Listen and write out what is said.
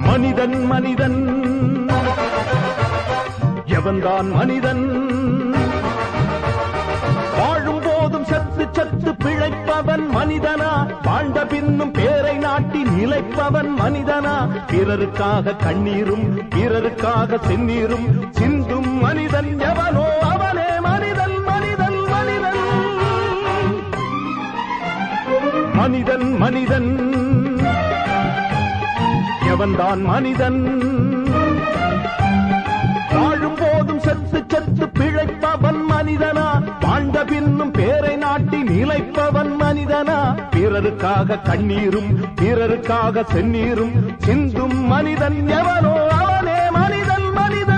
மனிதன் மனிதன் எவன்தான் மனிதன் வாழும் போதும் சத்து சத்து பிழைப்பவன் மனிதனா வாழ்ந்த பின்னும் பேரை நாட்டி நிலைப்பவன் மனிதனா பிறருக்காக கண்ணீரும் பிறருக்காக செந்நீரும் சிந்தும் மனிதன் எவனோ அவனே மனிதன் மனிதன் மனிதன் மனிதன் மனிதன் எவன்தான் மனிதன் வாழும் போதும் சத்து சத்து பிழைப்பவன் மனிதனா வாழ்ந்த பின்னும் பேரை நாட்டி நிலைப்பவன் மனிதனா பிறருக்காக கண்ணீரும் பிறருக்காக செந்நீரும் சிந்தும் மனிதன் எவனோ அவனே மனிதன் மனிதன்